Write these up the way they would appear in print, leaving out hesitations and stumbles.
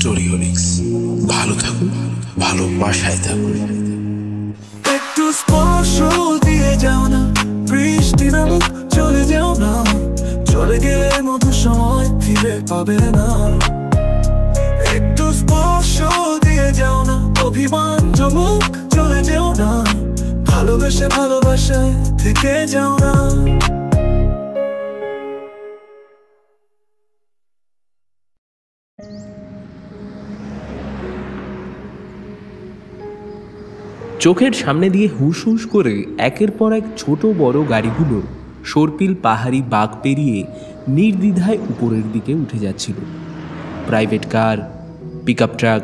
স্টোরিওলিক্স। ভালো থাকুন, ভালোবাসায় থাকুন। একটু স্পর্শ দিয়ে যাও না, বৃষ্টি নামুক চলে যাও না, চলে গেলে মধুর সময় ফিরে পাবে না। একটু স্পর্শ দিয়ে যাও না, অভিমান জমুক চলে যাও না, ভালোবেসে ভালোবাসায় থেকে যাও না। চোখের সামনে দিয়ে হুস হুস করে একের পর এক ছোট বড় গাড়িগুলো সর্পিল পাহাড়ি বাঁক পেরিয়ে নির্দ্বিধায় উপরের দিকে উঠে যাচ্ছিল। Private car, pickup truck,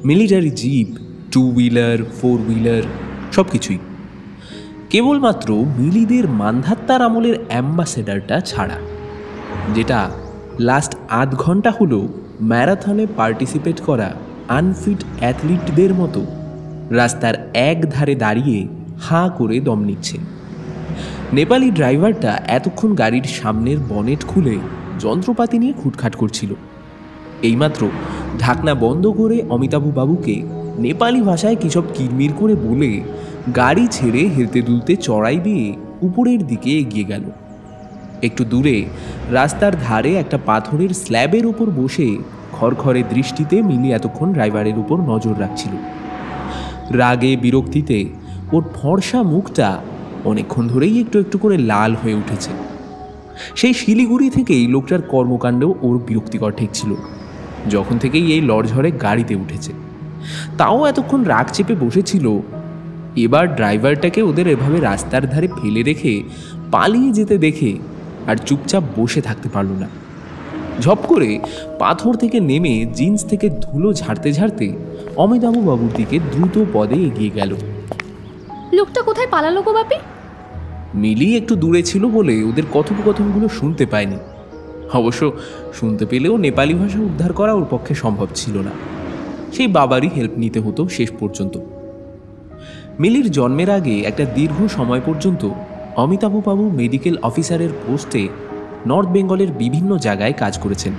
military jeep, two wheeler, four wheeler, সব কিছুই। কেবলমাত্র মিলিদের মান্ধাত্তার আমলের অ্যাম্বাসেডারটা ছাড়া, যেটা লাস্ট আধ ঘন্টা হলো ম্যারাথনে পার্টিসিপেট করা আনফিট অ্যাথলিটদের মতো রাস্তার এক ধারে দাঁড়িয়ে হাঁ করে দম নিচ্ছে। নেপালি ড্রাইভারটা এতক্ষণ গাড়ির সামনের বনেট খুলে যন্ত্রপাতি নিয়ে খুটখাট করছিল। এইমাত্র ঢাকনা বন্ধ করে অমিতাভ বাবুকে নেপালি ভাষায় কিসব কিরমির করে বলে গাড়ি ছেড়ে হেলতে দুলতে চড়াই দিয়ে উপরের দিকে এগিয়ে গেল। একটু দূরে রাস্তার ধারে একটা পাথরের স্ল্যাবের উপর বসে খড়খড়ে দৃষ্টিতে মিলি এতক্ষণ ড্রাইভারের উপর নজর রাখছিল। রাগে বিরক্তিতে ওর ফর্সা মুখটা অনেকক্ষণ ধরেই একটু একটু করে লাল হয়ে উঠেছে। সেই শিলিগুড়ি থেকেই লোকটার কর্মকাণ্ড ওর বিরক্তিকর ঠেকছিল, যখন থেকেই এই লড়ঝড়ে গাড়িতে উঠেছে। তাও এতক্ষণ রাগ চেপে বসেছিল, এবার ড্রাইভারটাকে ওদের এভাবে রাস্তার ধারে ফেলে রেখে পালিয়ে যেতে দেখে আর চুপচাপ বসে থাকতে পারল না। ঝপ করে পাথর থেকে নেমে জিন্স থেকে ধুলো ঝাড়তে ঝাড়তে অমিতাভ বাবুর দিকে দ্রুত পদে এগিয়ে গেল। লোকটা কোথায় পালালো গো বাপি? মিলি একটু দূরে ছিল বলে ওদের কথোপকথনগুলো শুনতে পায়নি। অবশ্য শুনতে পেলেও নেপালি ভাষা উদ্ধার করা ওর পক্ষে সম্ভব ছিল না। সেই বাবারই হেল্প নিতে হতো শেষ পর্যন্ত। মিলির জন্মের আগে একটা দীর্ঘ সময় পর্যন্ত অমিতাভ বাবু মেডিকেল অফিসারের পোস্টে নর্থ বেঙ্গলের বিভিন্ন জায়গায় কাজ করেছেন।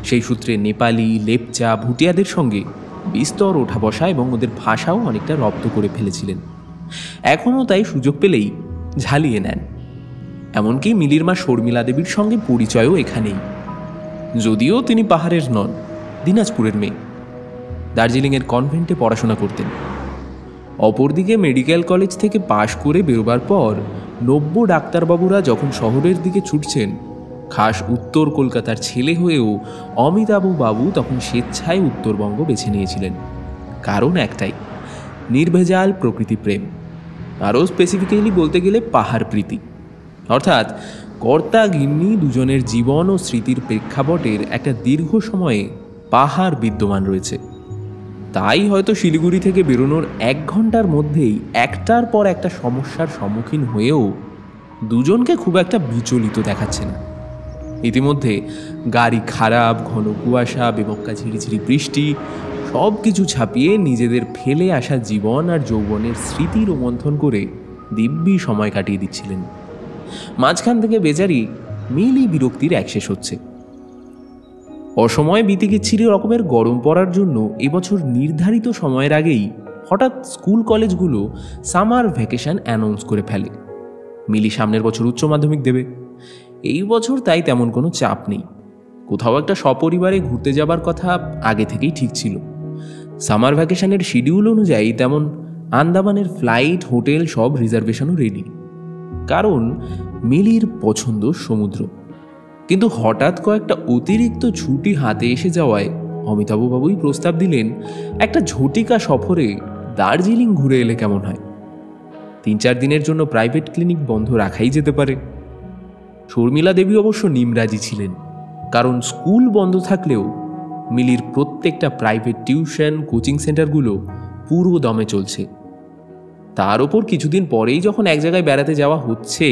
সেই সূত্রে নেপালি, লেপচা, ভুটিয়াদের সঙ্গে বিস্তর ওঠা বসা এবং ওদের ভাষাও অনেকটা রপ্ত করে ফেলেছিলেন। এখনও তাই সুযোগ পেলেই ঝালিয়ে নেন। এমনকি মিলির মা শর্মিলা দেবীর সঙ্গে পরিচয়ও এখানেই, যদিও তিনি পাহাড়ের নন, দিনাজপুরের মেয়ে। দার্জিলিংয়ের কনভেন্টে পড়াশোনা করতেন। অপরদিকে মেডিকেল কলেজ থেকে পাশ করে বেরোবার পর নব্য ডাক্তারবাবুরা যখন শহরের দিকে ছুটছেন, খাস উত্তর কলকাতার ছেলে হয়েও অমিতাভ বাবু তখন স্বেচ্ছায় উত্তরবঙ্গ বেছে নিয়েছিলেন। কারণ একটাই, নির্ভেজাল প্রকৃতি প্রেম, আরও স্পেসিফিক্যালি বলতে গেলে পাহাড় প্রীতি। অর্থাৎ কর্তা গিন্নি দুজনের জীবন ও স্মৃতির প্রেক্ষাপটের একটা দীর্ঘ সময়ে পাহাড় বিদ্যমান রয়েছে। তাই হয়তো শিলিগুড়ি থেকে বেরোনোর 1 ঘন্টার মধ্যেই একটার পর একটা সমস্যার সম্মুখীন হয়েও দুজনকে খুব একটা বিচলিত দেখাচ্ছে না। ইতিমধ্যে গাড়ি খারাপ, ঘন কুয়াশা, বেমক্কা ঝিরিঝিরি বৃষ্টি সব কিছু ছাপিয়ে নিজেদের ফেলে আসা জীবন আর যৌবনের স্মৃতি রোমন্থন করে দিব্যি সময় কাটিয়ে দিচ্ছিলেন। মাঝখান থেকে বেচারি মিলি বিরক্তির একশেষ হচ্ছে। অসময়ে বিতিকিচ্ছিরি রকমের গরম পড়ার জন্য এবছর নির্ধারিত সময়ের আগেই হঠাৎ স্কুল কলেজগুলো সামার ভ্যাকেশন অ্যানাউন্স করে ফেলে। মিলি সামনের বছর উচ্চ মাধ্যমিক দেবে। এই বছর তাই তেমন কোনো চাপ নেই। কোথাও একটা সপরিবারে ঘুরতে যাবার কথা আগে থেকেই ঠিক ছিল। সামার ভ্যাকেশনের শিডিউল অনুযায়ী তেমন আন্দামানের ফ্লাইট, হোটেল সব রিজার্ভেশনও রেডি। কারণ মিলির পছন্দ সমুদ্র। কিন্তু হঠাৎ কয়েকটা অতিরিক্ত ছুটি হাতে এসে যাওয়ায় অমিতাভবাবুই প্রস্তাব দিলেন একটা ঝটিকা সফরে দার্জিলিং ঘুরে এলে কেমন হয়। 3-4 দিনের জন্য প্রাইভেট ক্লিনিক বন্ধ রাখাই যেতে পারে। শর্মিলা দেবী অবশ্য নিমরাজি ছিলেন, কারণ স্কুল বন্ধ থাকলেও মিলির প্রত্যেকটা প্রাইভেট টিউশন, কোচিং সেন্টারগুলো পুরো দমে চলছে। তার ওপর কিছুদিন পরেই যখন এক জায়গায় বেড়াতে যাওয়া হচ্ছে,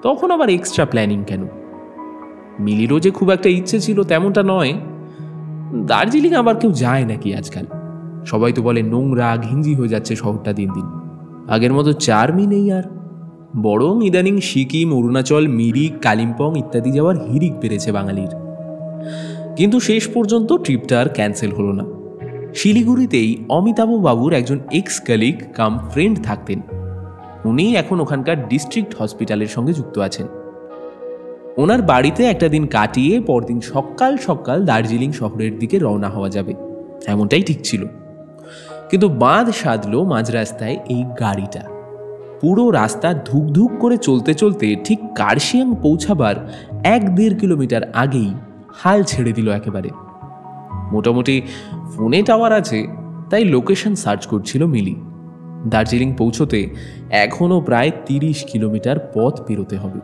তখন আবার এক্সট্রা প্ল্যানিং কেন? মিলিরও যে খুব একটা ইচ্ছে ছিল তেমনটা নয়। দার্জিলিং আবার কেউ যায় নাকি আজকাল? সবাই তো বলে নোংরা, ঘিঞ্জি হয়ে যাচ্ছে শহরটা দিন দিন। আগের মতো চার্মই নেই আর। বরং ইদানিং সিকিম, অরুণাচল, মিরিক, কালিম্পং ইত্যাদি যাওয়ার হিড়িক বেড়েছে বাঙালির। কিন্তু শেষ পর্যন্ত ট্রিপটা আর ক্যান্সেল হলো না। শিলিগুড়িতেই অমিতাভ বাবুর একজন এক্স কালিগ কাম ফ্রেন্ড থাকতেন। উনি এখন ওখানকার ডিস্ট্রিক্ট হসপিটালের সঙ্গে যুক্ত আছেন। ওনার বাড়িতে একটা দিন কাটিয়ে পরদিন সকাল সকাল দার্জিলিং শহরের দিকে রওনা হওয়া যাবে, এমনটাই ঠিক ছিল। কিন্তু বাঁধ সাধলো মাঝ রাস্তায় এই গাড়িটা। পুরো রাস্তা ধুকধুক করে চলতে চলতে ঠিক কার্শিয়াং পৌঁছাবার 1-1.5 কিলোমিটার আগেই হাল ছেড়ে দিল একেবারে। মোটামুটি ফোনে টাওয়ার আছে, তাই লোকেশন সার্চ করছিল মিলি। দার্জিলিং পৌঁছতে এখনও প্রায় 30 কিলোমিটার পথ পেরোতে হবে।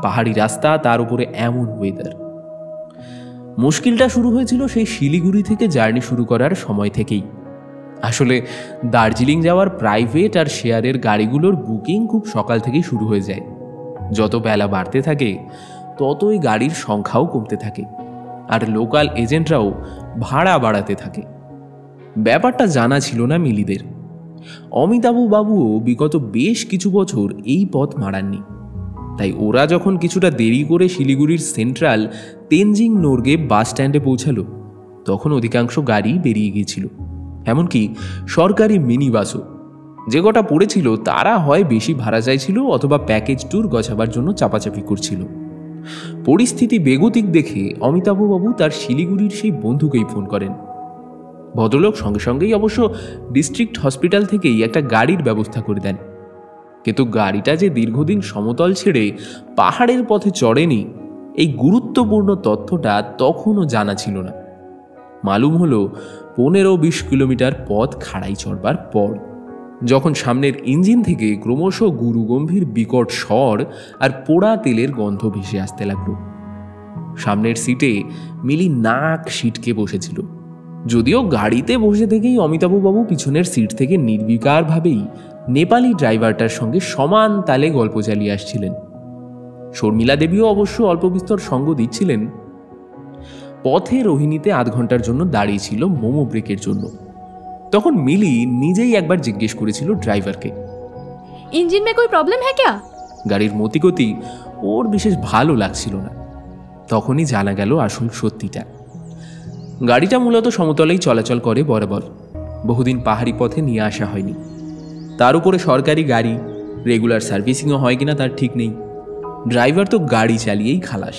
পাহাড়ি রাস্তা, তার উপরে এমন ওয়েদার। মুশকিলটা শুরু হয়েছিল সেই শিলিগুড়ি থেকে জার্নি শুরু করার সময় থেকেই। আসলে দার্জিলিং যাওয়ার প্রাইভেট আর শেয়ারের গাড়িগুলোর বুকিং খুব সকাল থেকেই শুরু হয়ে যায়। যত বেলা বাড়তে থাকে ততই গাড়ির সংখ্যাও কমতে থাকে, আর লোকাল এজেন্টরাও ভাড়া বাড়াতে থাকে। ব্যাপারটা জানা ছিল না মিলিদের। অমিতাভ বাবুও বিগত বেশ কিছু বছর এই পথ মারাননি, তাই ওরা যখন কিছুটা দেরি করে শিলিগুড়ির সেন্ট্রাল তেনজিং নোরগে বাস স্ট্যান্ডে পৌঁছালো, তখন অধিকাংশ গাড়ি বেরিয়ে গিয়েছিল, এমনকি সরকারি মিনি বাসও। যে কটা পড়েছিল তারা হয় বেশি ভাড়া চাইছিল অথবা প্যাকেজ ট্যুর গছাবার জন্য চাপাচাপি করছিল। পরিস্থিতি বেগতিক দেখে অমিতাভবাবু তার শিলিগুড়ির সেই বন্ধুকেই ফোন করেন। ভদ্রলোক সঙ্গে সঙ্গেই অবশ্য ডিস্ট্রিক্ট হসপিটাল থেকেই একটা গাড়ির ব্যবস্থা করে দেন। কিন্তু গাড়িটা যে দীর্ঘদিন সমতল ছেড়ে পাহাড়ের পথে চড়েনি, এই গুরুত্বপূর্ণ তথ্যটা তখনও জানা ছিল না। মালুম হলো 15-20 কিলোমিটার পথ খাড়াই চড়বার পর, যখন সামনের ইঞ্জিন থেকে ক্রমশ গুরুগম্ভীর বিকট স্বর আর পোড়া তেলের গন্ধ ভেসে আসতে লাগলো। সামনের সিটে মিলি নাক সিটকে বসেছিল। যদিও গাড়িতে বসে থেকেই অমিতাভবাবু পিছনের সিট থেকে নির্বিকারভাবেই নেপালি ড্রাইভারটার সঙ্গে সমান তালে গল্প চালিয়ে আসছিলেন। শর্মিলা দেবীও অবশ্য অল্প বিস্তর সঙ্গ দিচ্ছিলেন। পথে রোহিণীতে 8 ঘন্টার জন্য দাঁড়িয়েছিল মোমো ব্রেকের জন্য। তখন মিলি নিজেই একবার জিজ্ঞেস করেছিল ড্রাইভারকে, इंजन में कोई प्रॉब्लम है क्या? গাড়ির মতিগতি ওর বিশেষ ভালো লাগছিল না। তখনই জানা গেল আসল সত্যিটা। গাড়িটা মূলত সমতলেই চলাচল করে বরাবর, বহুদিন পাহাড়ি পথে নিয়ে আসা হয়নি। তার উপরে সরকারি গাড়ি, রেগুলার সার্ভিসিংও হয় কিনা তার ঠিক নেই। ড্রাইভার তো গাড়ি চালিয়েই খালাস।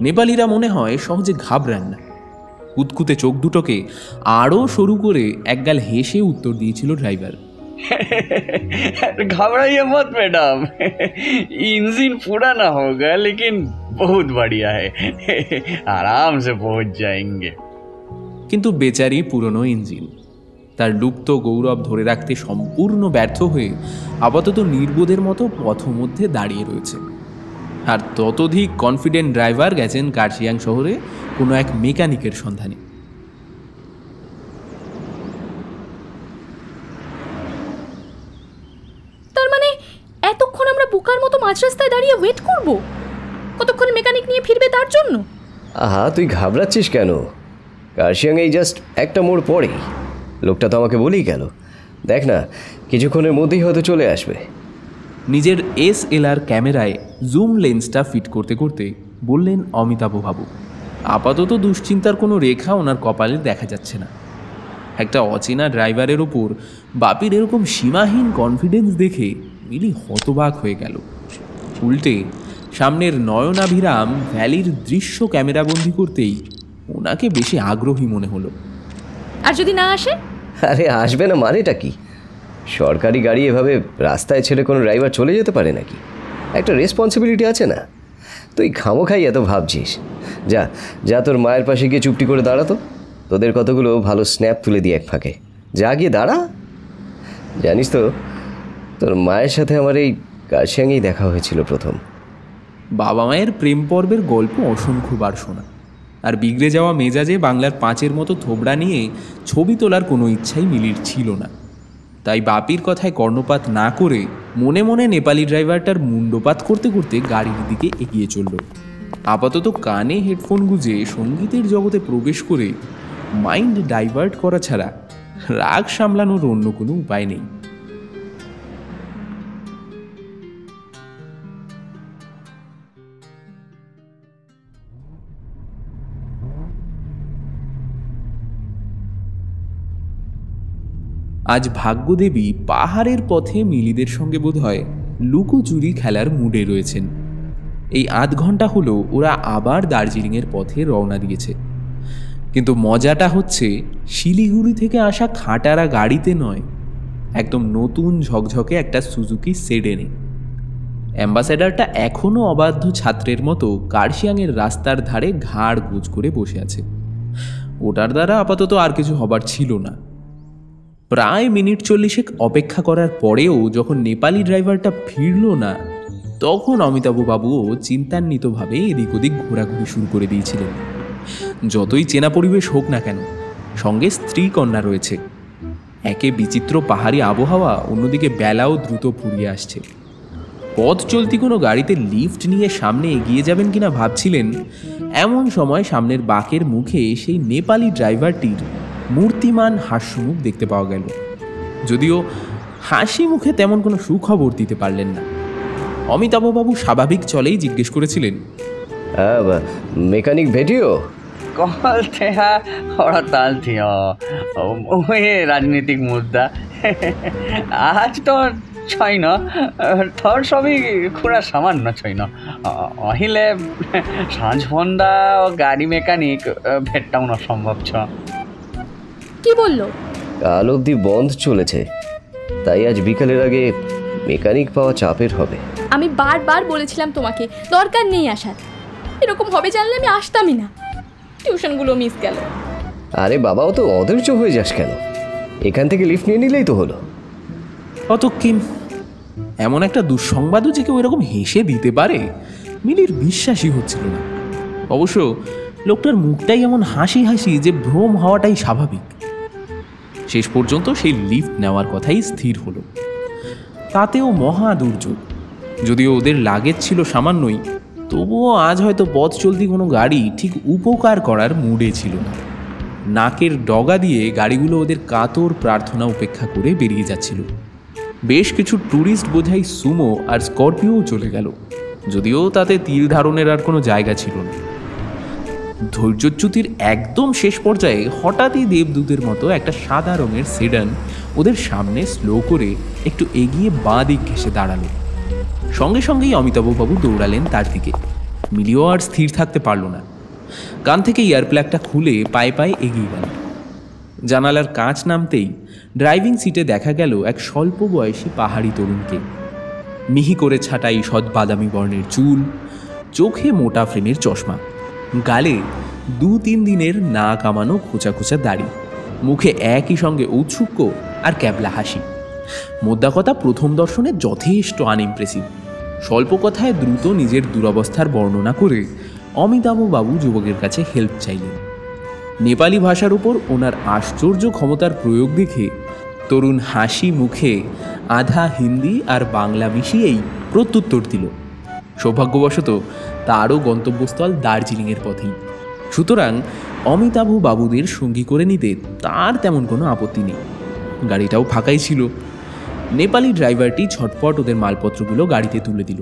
নেপালিরা মনে হয় সহজে ঘাবড়ান না। কুতকুতে চোখ দুটোকে আরও সরু করে একগাল হেসে উত্তর দিয়েছিল ড্রাইভার, घबराइए मत मैडम, इंजन पुराना होगा लेकिन बहुत बढ़िया है, आराम से पहुंच जाएंगे। কিন্তু বেচারি পুরনো ইঞ্জিন তার লুপ্ত গৌরব ধরে রাখতে সম্পূর্ণ ব্যর্থ হয়ে আপাতত নির্বোধের মতো পথমধ্যে দাঁড়িয়ে রয়েছে। আর ততোধিক কনফিডেন্ট ড্রাইভার গেছেন কার্শিয়াং শহরে কোনো এক মেকানিকের সন্ধানে। তার মানে এতক্ষণ আমরা বোকার মতো মাঝ রাস্তায় দাঁড়িয়ে ওয়েট করব? কতক্ষণ মেকানিক নিয়ে ফিরবে তার জন্য? আহা, তুই ঘাবড়াচ্ছিস কেন? কার্শিয়াং এই জাস্ট একটা মোড় পরেই। লোকটা তো আমাকে বলেই গেল, দেখ না কিছুক্ষণের মধ্যেই হয়তো চলে আসবে। নিজের SLR ক্যামেরায় জুম লেন্সটা ফিট করতে করতে বললেন অমিতাভ বাবু। আপাতত দুশ্চিন্তার কোনো রেখা ওনার কপালে দেখা যাচ্ছে না। একটা অচেনা ড্রাইভারের ওপর বাপির এরকম সীমাহীন কনফিডেন্স দেখে মিলি হতবাক হয়ে গেল। উল্টে সামনের নয়নাভিরাম ভ্যালির দৃশ্য ক্যামেরাবন্দি করতেই ওনাকে বেশি আগ্রহী মনে হলো। আর যদি না আসে? আরে আসবে না মানেটা কি? সরকারি গাড়ি এভাবে রাস্তায় ছেড়ে কোনো ড্রাইভার চলে যেতে পারে নাকি? একটা রেসপন্সিবিলিটি আছে না? তুই খামোখাই এত ভাবছিস। যা যা তোর মায়ের পাশে গিয়ে চুপটি করে দাঁড়াতো, তোদের কতগুলো ভালো স্ন্যাপ তুলে দিয়ে এক ফাঁকে। যা গিয়ে দাঁড়া। জানিস তো, তোর মায়ের সাথে আমার এই কার্শিয়াংয়েই দেখা হয়েছিল প্রথম। বাবা মায়ের প্রেম পর্বের গল্প অসংখ্যবার শোনা, আর বিগড়ে যাওয়া মেজাজে বাংলার 5-এর মতো থোবড়া নিয়ে ছবি তোলার কোনো ইচ্ছাই মিলির ছিল না। তাই বাপির কথায় কর্ণপাত না করে মনে মনে নেপালি ড্রাইভারটার মুন্ডপাত করতে করতে গাড়ির দিকে এগিয়ে চলল। আপাতত কানে হেডফোন গুঁজে সঙ্গীতের জগতে প্রবেশ করে মাইন্ড ডাইভার্ট করা ছাড়া রাগ সামলানোর অন্য কোনো উপায় নেই। আজ ভাগ্যদেবী পাহাড়ের পথে মিলিদের সঙ্গে বোধহয় লুকোচুরি খেলার মুডে রয়েছেন। এই আধ ঘন্টা হলো ওরা আবার দার্জিলিংয়ের পথে রওনা দিয়েছে। কিন্তু মজাটা হচ্ছে শিলিগুড়ি থেকে আসা খাটারা গাড়িতে নয়, একদম নতুন ঝকঝকে একটা সুজুকি সেডেনে। অ্যাম্বাসেডারটা এখনও অবাধ্য ছাত্রের মতো কার্শিয়াংয়ের রাস্তার ধারে ঘাড় গোজ করে বসে আছে। ওটার দ্বারা আপাতত আর কিছু হবার ছিল না। প্রায় মিনিট 40 অপেক্ষা করার পরেও যখন নেপালি ড্রাইভারটা ফিরল না, তখন অমিতাভবাবুও চিন্তান্বিতভাবে এদিক ওদিক ঘোরাঘুরি শুরু করে দিয়েছিলেন। যতই চেনা পরিবেশ হোক না কেন, সঙ্গে স্ত্রী কন্যা রয়েছে। একে বিচিত্র পাহাড়ি আবহাওয়া, অন্যদিকে বেলাও দ্রুত ফুরিয়ে আসছে। পথ চলতি কোনো গাড়িতে লিফট নিয়ে সামনে এগিয়ে যাবেন কিনা ভাবছিলেন, এমন সময় সামনের বাঁকের মুখে সেই নেপালি ড্রাইভারটির মূর্তিমান হাস্যমুখ দেখতে পাওয়া গেল। যদিও হাসি মুখে তেমন কোনো সুখবর দিতে পারলেন না। অমিতাভবাবু স্বাভাবিক চলেই জিজ্ঞেস করেছিলেন, মেকানিক भेटियो? कॉल थे और ताल थी ये राजनीतिक मुद्दा आज तो छैन थर सबै कुरा सामान्य छैन अहिले साँझभन्दा गाडी मेकानिक भेट्टाउन सम्भव छ। কি বললো? কাল অবধি বন্ধ চলেছে, তাই আজ বিকালের আগে মেকানিক পাওয়া চাপের হবে। আমি বারবার বলেছিলাম তোমাকে দরকার নেই আসার, এরকম হবে জানলে আমি আসতামই না। টিউশনগুলো মিস গেল। আরে বাবাও তো অধৈর্য হয়ে যাস কেন, এখান থেকে লিফট নিয়ে নিলেই তো হলো। অত কিম এমন একটা দুঃসংবাদও যে কেউ এরকম হেসে দিতে পারে, মিলির বিশ্বাসই হচ্ছিল না। অবশ্য লোকটার মুখটাই এমন হাসি হাসি যে ভ্রম হওয়াটাই স্বাভাবিক। শেষ পর্যন্ত সেই লিফট নেওয়ার কথাই স্থির হলো। তাতেও মহা দুর্যোগ। যদিও ওদের লাগেজ ছিল সামান্যই, তবুও আজ হয়তো পথ চলতি কোনো গাড়ি ঠিক উপকার করার মুডে ছিল না। নাকের ডগা দিয়ে গাড়িগুলো ওদের কাতর প্রার্থনা উপেক্ষা করে বেরিয়ে যাচ্ছিল। বেশ কিছু ট্যুরিস্ট বোঝাই সুমো আর স্করপিও চলে গেল, যদিও তাতে তীর ধারণের আর কোনো জায়গা ছিল না। ধৈর্যচ্যুতির একদম শেষ পর্যায়ে হঠাৎই দেবদূতের মতো একটা সাদা রঙের সেডান ওদের সামনে স্লো করে একটু এগিয়ে বাঁ দিক ঘেঁষে দাঁড়ালো। সঙ্গে সঙ্গেই অমিতাভবাবু দৌড়ালেন তার দিকে। মিলিও আর স্থির থাকতে পারল না। কান থেকে ইয়ারপ্লাগটা খুলে পায়ে পায়ে এগিয়ে গেল। জানালার কাঁচ নামতেই ড্রাইভিং সিটে দেখা গেল এক স্বল্প বয়সী পাহাড়ি তরুণকে। মিহি করে ছাঁটাই সৎ বাদামি বর্ণের চুল, চোখে মোটা ফ্রেমের চশমা, গালে 2-3 দিনের না কামানো খোঁচা খোঁচা দাড়ি, মুখে একই সঙ্গে ঔৎসুক্য আর ক্যাবলা হাসি। মোদ্দা কথা প্রথম দর্শনে যথেষ্ট আনইমপ্রেসিভ। স্বল্প কথায় দ্রুত নিজের দুরবস্থার বর্ণনা করে অমিতাভবাবু যুবকের কাছে হেল্প চাইলেন। নেপালি ভাষার উপর ওনার আশ্চর্য ক্ষমতার প্রয়োগ দেখে তরুণ হাসি মুখে আধা হিন্দি আর বাংলা মিশিয়েই প্রত্যুত্তর দিল। সৌভাগ্যবশত তারও গন্তব্যস্থল দার্জিলিংয়ের পথেই, সুতরাং অমিতাভবাবুদের সঙ্গী করে নিতে তার তেমন কোনো আপত্তি নেই। গাড়িটাও ফাঁকাই ছিল। নেপালি ড্রাইভারটি ছটপট ওদের মালপত্রগুলো গাড়িতে তুলে দিল।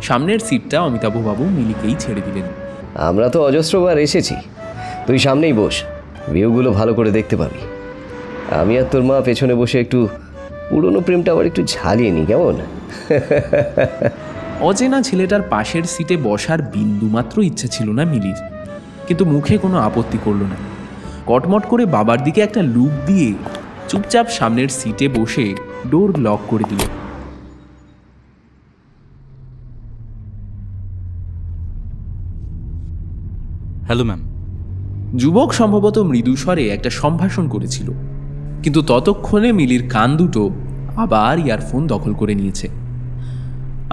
সামনের সিটটা অমিতাভবাবু মিলিকেই ছেড়ে দিলেন। আমরা তো অজস্রবার এসেছি, তুই সামনেই বস, ভিউগুলো ভালো করে দেখতে পাবি। আমি আর তোর মা পেছনে বসে একটু পুরনো প্রেমটা আবার একটু ঝালিয়ে নি, কেমন? অচেনা ছেলেটার পাশের সিটে বসার বিন্দুমাত্র ইচ্ছা ছিল না মিলির, কিন্তু মুখে কোনো আপত্তি করল না। কটমট করে বাবার দিকে একটা লুক দিয়ে চুপচাপ সামনের সিটে বসে ডোর লক করে দিল। Hello ma'am. যুবক সম্ভবত মৃদুস্বরে একটা সম্ভাষণ করেছিল, কিন্তু ততক্ষণে মিলির কান দুটো আবার ইয়ারফোন দখল করে নিয়েছে।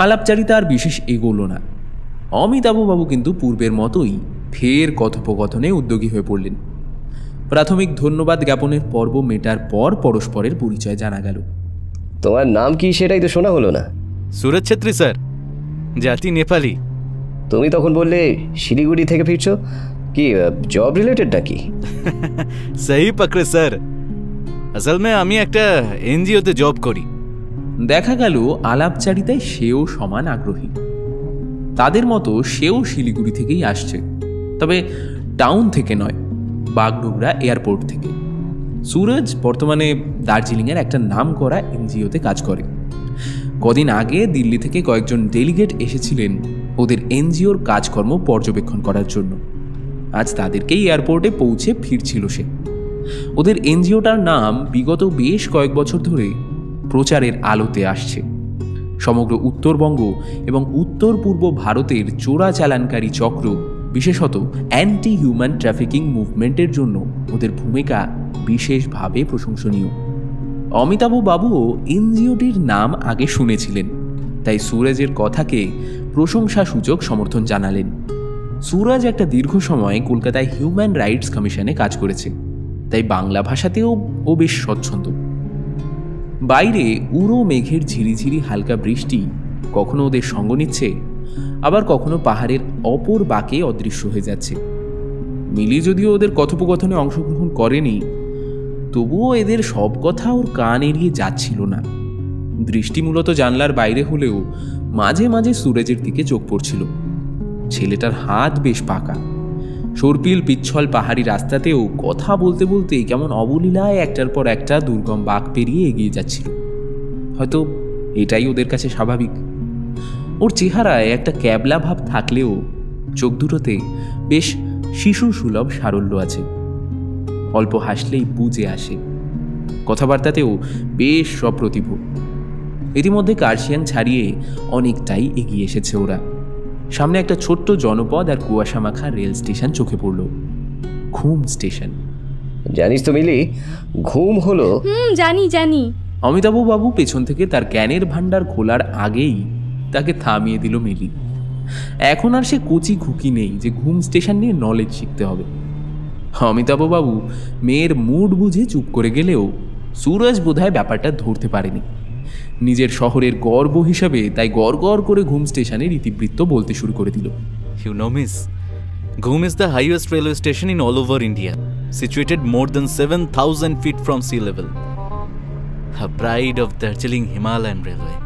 আলাপচারিতা আর বিশেষ এগোলো না। অমিতাভবাবু কিন্তু পূর্বের মতোই ফের কথোপকথনে উদ্যোগী হয়ে পড়লেন। প্রাথমিক ধন্যবাদ জ্ঞাপনের পর্ব মেটার পর পরস্পরের পরিচয় জানা গেল। তোমার নাম কি সেটাই তো শোনা হলো না। সুরজ ছেত্রী স্যার, জাতি নেপালি। তুমি তখন বললে শিলিগুড়ি থেকে ফিরছো, কি জব রিলেটেড নাকি? সহি পকড়ে স্যার, আসল মে আমি একটা এনজিওতে জব করি। দেখা গেল আলাপচারিতায় সেও সমান আগ্রহী। তাদের মতো সেও শিলিগুড়ি থেকেই আসছে, তবে টাউন থেকে নয়, বাগডোগরা এয়ারপোর্ট থেকে। সুরজ বর্তমানে দার্জিলিংয়ের একটা নামকরা এনজিওতে কাজ করে। কদিন আগে দিল্লি থেকে কয়েকজন ডেলিগেট এসেছিলেন ওদের এনজিওর কাজকর্ম পর্যবেক্ষণ করার জন্য। আজ তাদেরকেই এয়ারপোর্টে পৌঁছে ফিরছিল সে। ওদের এনজিওটার নাম বিগত বেশ কয়েক বছর ধরে প্রচারের আলোতে আসছে। সমগ্র উত্তরবঙ্গ এবং উত্তর পূর্ব ভারতের চোরাচালানকারী চক্র, বিশেষত অ্যান্টি হিউম্যান ট্রাফিকিং মুভমেন্টের জন্য ওদের ভূমিকা বিশেষভাবে প্রশংসনীয়। অমিতাভ বাবুও এনজিওটির নাম আগে শুনেছিলেন, তাই সুরজের কথাকে প্রশংসাসূচক সমর্থন জানালেন। সুরজ একটা দীর্ঘ সময় কলকাতায় হিউম্যান রাইটস কমিশনে কাজ করেছে, তাই বাংলা ভাষাতেও ও বেশ স্বচ্ছন্দ। বাইরে উড়ো মেঘের ঝিরিঝিরি হালকা বৃষ্টি কখনো ওদের সঙ্গ নিচ্ছে, আবার কখনো পাহাড়ের অপর বাঁকে অদৃশ্য হয়ে যাচ্ছে। মিলি যদিও ওদের কথোপকথনে অংশগ্রহণ করেনি, তবুও এদের সব কথা ওর কান এড়িয়ে যাচ্ছিল না। দৃষ্টি মূলত জানলার বাইরে হলেও মাঝে মাঝে সুরজের দিকে চোখ পড়ছিল। ছেলেটার হাত বেশ পাকা। সর্পিল পিচ্ছল পাহাড়ি রাস্তাতেও কথা বলতে বলতে কেমন অবলীলায় একটার পর একটা দুর্গম বাঁক পেরিয়ে এগিয়ে যাচ্ছিল। হয়তো এটাই ওদের কাছে স্বাভাবিক। ওর চেহারায় একটা ক্যাবলা ভাব থাকলেও চোখ দুটোতে বেশ শিশু সুলভ সারল্য আছে। অল্প হাসলেই বুঝে আসে। কথাবার্তাতেও বেশ সপ্রতিভ। ইতিমধ্যে কার্শিয়াং ছাড়িয়ে অনেকটাই এগিয়ে এসেছে ওরা। সামনে একটা ছোট্ট জনপদ আর কুয়াশা মাখা রেল স্টেশন চোখে পড়ল, ঘুম স্টেশন। জানিস তো মিলি, ঘুম হলো জানি জানি। অমিতাভ বাবু পেছন থেকে তার জ্ঞানের ভাণ্ডার খোলার আগেই তাকে থামিয়ে দিল মিলি। এখন আর সে কচি খুকি নেই যে ঘুম স্টেশন নিয়ে নলেজ শিখতে হবে। অমিতাভ বাবু মেয়ের মুড বুঝে চুপ করে গেলেও সুরজ বোধহয় ব্যাপারটা ধরতে পারেনি। নিজের শহরের গর্ব হিসাবে তাই গড় গড় করে ঘুম স্টেশনের ইতিবৃত্ত বলতে শুরু করে দিল। You know, miss, Ghum is the highest railway station in all over India, situated more than 7,000 feet from sea level. A pride of Darjeeling Himalayan Railway.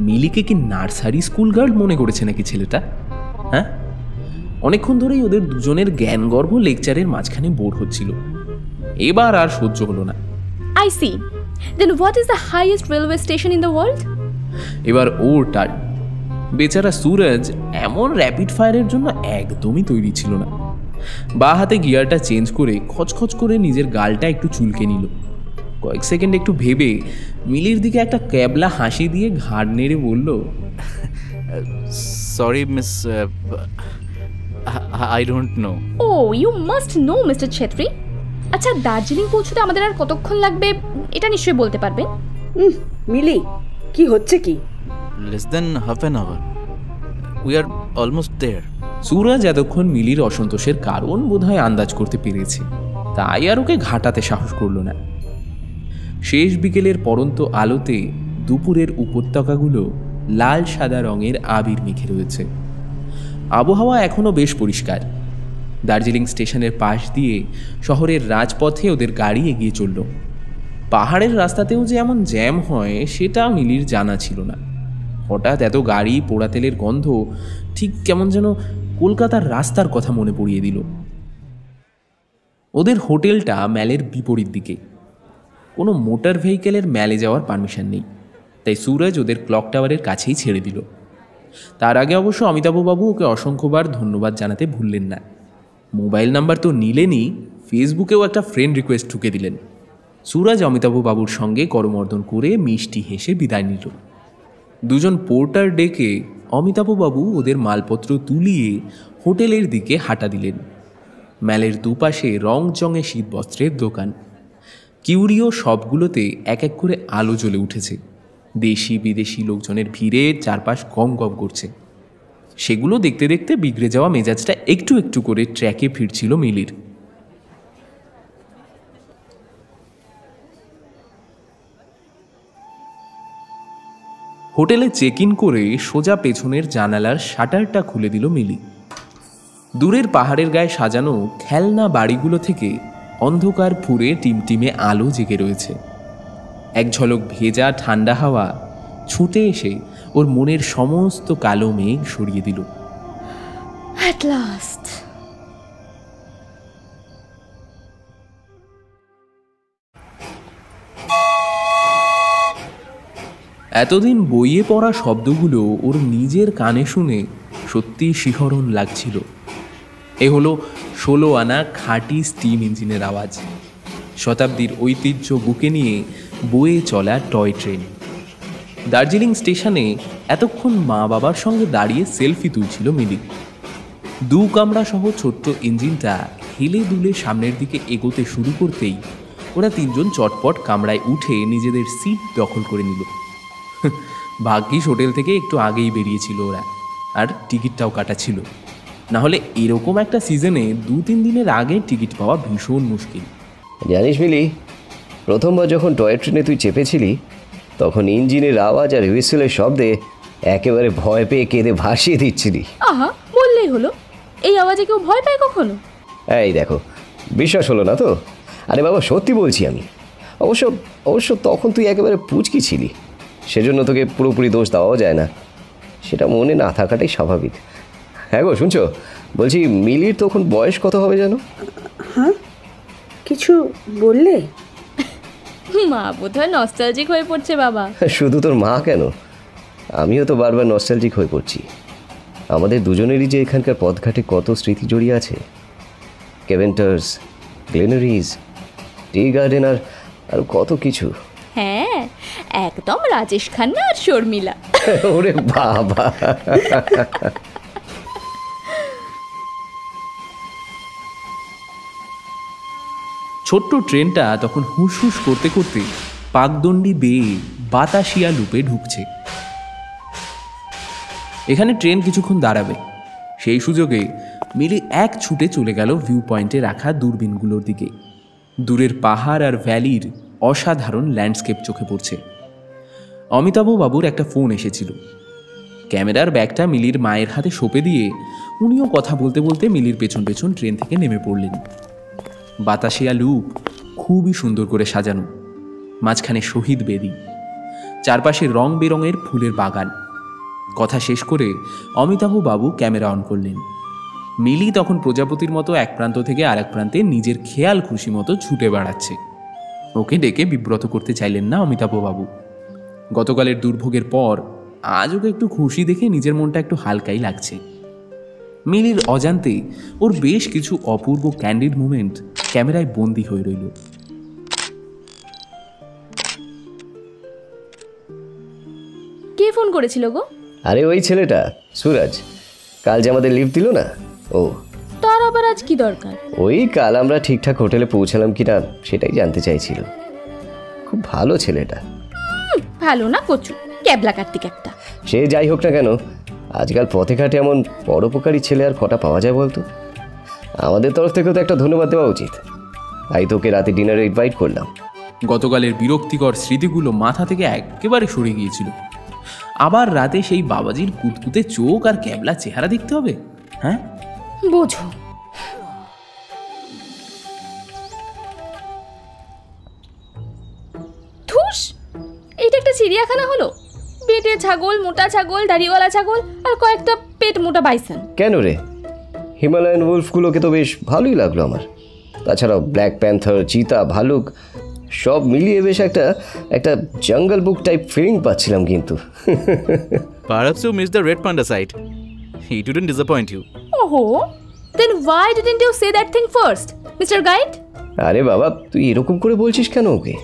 মিলিকে কি নার্সারি স্কুল গার্ল মনে করেছে নাকি ছেলেটা? হ্যাঁ, অনেকক্ষণ ধরেই ওদের দুজনের জ্ঞানগর্ভ লেকচারের মাঝখানে বোর হচ্ছিল। এবার আর সহ্য হলো না। I see. Then what is the highest railway station in the world? এবার ওর টার্ন। বেচারা সুরজ এমন র্যাপিড ফায়ারের জন্য একদমই তৈরি ছিল না। বা হাতে গিয়ারটা চেঞ্জ করে খচখচ করে নিজের গালটা একটু চুলকে নিল। কয়েক সেকেন্ড একটু ভেবে মিলির দিকে একটা ক্যাবলা হাসি দিয়ে ঘাড় নেড়ে বলল, Sorry, miss, I don't know. Oh, you must know, Mr. Chetri. আচ্ছা, দার্জিলিং পৌঁছতে আমাদের আর কতক্ষণ লাগবে এটা নিশ্চয়ই বলতে পারবেন। মিলি, কি হচ্ছে কি? Less than half an hour. We are almost there. Suraj এতক্ষণ মিলির অসন্তোষের কারণ বোধহয় আন্দাজ করতে পেরেছে, তাই আর ওকে ঘাটাতে সাহস করল না। শেষ বিকেলের পরন্ত আলোতে দুপুরের উপত্যকাগুলো লাল সাদা রঙের আবির মেখে রয়েছে। আবহাওয়া এখনও বেশ পরিষ্কার। দার্জিলিং স্টেশনের পাশ দিয়ে শহরের রাজপথে ওদের গাড়ি এগিয়ে চলল। পাহাড়ের রাস্তাতেও যে এমন জ্যাম হয় সেটা মিলির জানা ছিল না। হঠাৎ এত গাড়ি, পোড়া তেলের গন্ধ ঠিক কেমন যেন কলকাতার রাস্তার কথা মনে পড়িয়ে দিল। ওদের হোটেলটা ম্যালের বিপরীত দিকে। কোনো মোটর ভেহিকেলের ম্যালে যাওয়ার পারমিশন নেই, তাই সুরজ ওদের ক্লক টাওয়ারের কাছেই ছেড়ে দিল। তার আগে অবশ্য অমিতাভবাবু ওকে অসংখ্যবার ধন্যবাদ জানাতে ভুললেন না। মোবাইল নাম্বার তো নিলেনই, ফেসবুকেও একটা ফ্রেন্ড রিকোয়েস্ট ঢুকে দিলেন। সুরজ অমিতাভবাবুর সঙ্গে করমর্দন করে মিষ্টি হেসে বিদায় নিল। দুজন পোর্টার ডেকে অমিতাভবাবু ওদের মালপত্র তুলিয়ে হোটেলের দিকে হাঁটা দিলেন। ম্যালের দুপাশে রংচঙে শীতবস্ত্রের দোকান। কিউরিও সবগুলোতে এক এক করে আলো জ্বলে উঠেছে। দেশি বিদেশি লোকজনের ভিড়ে চারপাশ গম গম করছে। সেগুলো দেখতে দেখতে বিগড়ে যাওয়া মেজাজটা একটু একটু করে ট্র্যাকে ফিরছিল মিলির। হোটেলে চেক ইন করে সোজা পেছনের জানালার শাটারটা খুলে দিল মিলি। দূরের পাহাড়ের গায়ে সাজানো খেলনা বাড়িগুলো থেকে অন্ধকার ফুঁড়ে টিমটিমে আলো জেগে রয়েছে। এক ঝলক ভেজা ঠান্ডা হাওয়া ছুটে এসে ওর মনের সমস্ত কালো মেঘ সরিয়ে দিল। At last. এতদিন বইয়ে পড়া শব্দগুলো ওর নিজের কানে শুনে সত্যি শিহরণ লাগছিল। এ হলো 16 আনা খাঁটি স্টিম ইঞ্জিনের আওয়াজ, শতাব্দীর ঐতিহ্য বুকে নিয়ে বয়ে চলা টয় ট্রেন। দার্জিলিং স্টেশনে এতক্ষণ মা বাবার সঙ্গে দাঁড়িয়ে সেলফি তুলছিল মিলি। 2 কামরা সহ ছোট্ট ইঞ্জিনটা হেলে দুলে সামনের দিকে এগোতে শুরু করতেই ওরা 3 জন চটপট কামরায় উঠে নিজেদের সিট দখল করে নিল। ভাগ্যিস হোটেল থেকে একটু আগেই বেরিয়েছিল ওরা, আর টিকিটটাও কাটা ছিল। নাহলে এরকম একটা সিজনে 2-3 দিনের আগে টিকিট পাওয়া ভীষণ মুশকিল। জানিস মিলি, প্রথমবার যখন টয় ট্রেনে তুই চেপেছিলি তখন ইঞ্জিনের আওয়াজ আর হুইসেলের শব্দে একেবারে ভয় পেয়ে কেঁদে ভাসিয়ে দিচ্ছিলি। আহা, বললেই হলো। এই আওয়াজে কেউ ভয় পায় কখনো? এই দেখো, বিশ্বাস হলো না তো? আরে বাবা, সত্যি বলছি আমি। অবশ্য তখন তুই একেবারে পুচকি ছিলি, সেজন্য তোকে পুরোপুরি দোষ দেওয়াও যায় না। সেটা মনে না থাকাটাই স্বাভাবিক। হ্যাঁ গো, শুনছো? বলছি, মিলির তখন বয়স কত হবে যেন? হ্যাঁ, কিছু বললে? মা বোধহয় নস্টালজিক হয়ে পড়ছে বাবা। শুধু তোর মা কেন, আমিও তো বারবার নস্টালজিক হয়ে পড়ছি। আমাদের দুজনেরই যে এখানকার পথঘাটে কত স্মৃতি জড়িয়ে আছে। কেভেন্টার্স, গ্লেনারিজ, টি গার্ডেন আর কত কিছু। হ্যাঁ, একদম রাজেশ খান্না আর শর্মিলা। ওরে বাবা! ছোট্ট ট্রেনটা তখন হুসহুস করতে করতে পাকদণ্ডি বেয়ে বাতাসিয়া লুপে ঢুকছে। এখানে ট্রেন কিছুক্ষণ দাঁড়াবে। সেই সুযোগে মিলি এক ছুটে চলে গেল ভিউ পয়েন্টে রাখা দূরবীনগুলোর দিকে। দূরের পাহাড় আর ভ্যালির অসাধারণ ল্যান্ডস্কেপ চোখে পড়ছে। অমিতাভ বাবুর একটা ফোন এসেছিল। ক্যামেরার ব্যাগটা মিলির মায়ের হাতে সঁপে দিয়ে উনিও কথা বলতে বলতে মিলির পেছন পেছন ট্রেন থেকে নেমে পড়লেন। বাতাসিয়া লুপ খুবই সুন্দর করে সাজানো, মাঝখানে শহীদ বেদি, চারপাশে রং বেরঙের ফুলের বাগান। কথা শেষ করে অমিতাভ বাবু ক্যামেরা অন করলেন। মিলি তখন প্রজাপতির মতো এক প্রান্ত থেকে আরেক প্রান্তে নিজের খেয়াল খুশি মতো ছুটে বেড়াচ্ছে। ওকে ডেকে বিব্রত করতে চাইলেন না অমিতাভ বাবু। গতকালের দুর্ভোগের পর আজ ওকে একটু খুশি দেখে নিজের মনটা একটু হালকাই লাগছে। মিলির অজান্তে ওর বেশ কিছু অপূর্ব ক্যান্ডিড মুমেন্ট ক্যামেরায় বন্দী হয়ে রইল। কে ফোন করেছিল গো? আরে ওই ছেলেটা, সুরজ, কাল যে আমাদের লিফট দিল না, ও। তার আবার আজ কি দরকার? ওই কাল আমরা ঠিকঠাক হোটেলে পৌঁছালাম কিনা সেটাই জানতে চাইছিল। খুব ভালো ছেলেটা। ভালো না কচু, ক্যাবলা কার্তিক একটা। সে যাই হোক না কেন, আজকাল পথে ঘাটে এমন পরোপকারী ছেলে আর কটা পাওয়া যায় বলতো? আমাদের তরফ থেকেও তো একটা ধন্যবাদ দেওয়া উচিত। তাই তোকে রাতে ডিনারে ইনভাইট করলাম। গতকালের বিরক্তিকর স্মৃতিগুলো মাথা থেকে একেবারে সরে গিয়েছিল। আবার রাতে সেই বাবাজির কুতকুতে চোখ আর ক্যাবলা চেহারা দেখতে হবে? হ্যাঁ, বোঝো। ধুস, এইটা একটা চিড়িয়াখানা হলো? বেটে ছাগল, মোটা ছাগল, দাড়িওয়ালা ছাগল আর কয়েকটা পেট মোটা বাইসন। কেন রে, হিমালয়ান উলফগুলোকে তো বেশ ভালোই লাগলো আমার। তাছাড়াও ব্ল্যাক প্যান্থার, চিতা, ভালুক সব মিলিয়ে বেশ একটা জঙ্গল বুক টাইপ ফিলিং পাচ্ছিলাম কিন্তু। Perhaps you missed the red panda sight. He didn't disappoint you. ওহো, then why didn't you say that thing first, Mr. Guide? আরে বাবা, তুই এরকম করে বলছিস কেন ওকে?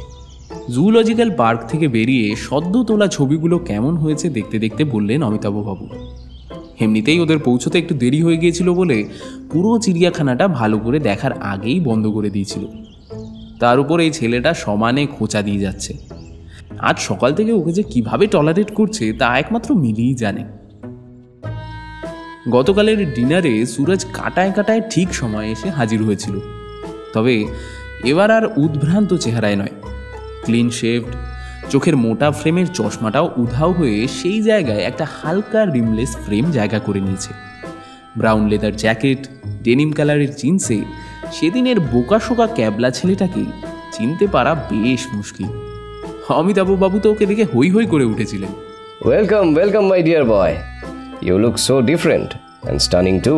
জুলজিক্যাল পার্ক থেকে বেরিয়ে সদ্য তোলা ছবিগুলো কেমন হয়েছে দেখতে দেখতে বললেন অমিতাভ বাবু। এমনিতেই ওদের পৌঁছতে একটু দেরি হয়ে গিয়েছিল বলে পুরো চিড়িয়াখানাটা ভালো করে দেখার আগেই বন্ধ করে দিয়েছিল। তার উপর এই ছেলেটা সমানে খোঁচা দিয়ে যাচ্ছে। আজ সকাল থেকে ওকে যে কিভাবে টলারেট করছে তা একমাত্র মিলিই জানে। গতকালের ডিনারে সুরজ কাটায় কাটায় ঠিক সময়ে এসে হাজির হয়েছিল। তবে এবার আর উদ্ভ্রান্ত চেহারায় নয়, ক্লিন শেভড, চোখের মোটা ফ্রেমের চশমাটাও উধাও হয়ে সেই জায়গায় একটা হালকা রিমলেস ফ্রেম জায়গা করে নিয়েছে। ব্রাউন লেদার জ্যাকেট, ডেনিম কালারের জিন্সে সেদিনের বোকাশোকা ক্যাবলা ছেলেটাকে চিনতে পারা বেশ মুশকিল। অমিতাভ বাবু তো ওকে দেখে হই হই করে উঠেছিলেন। Welcome welcome my dear boy, you look so different and stunning too.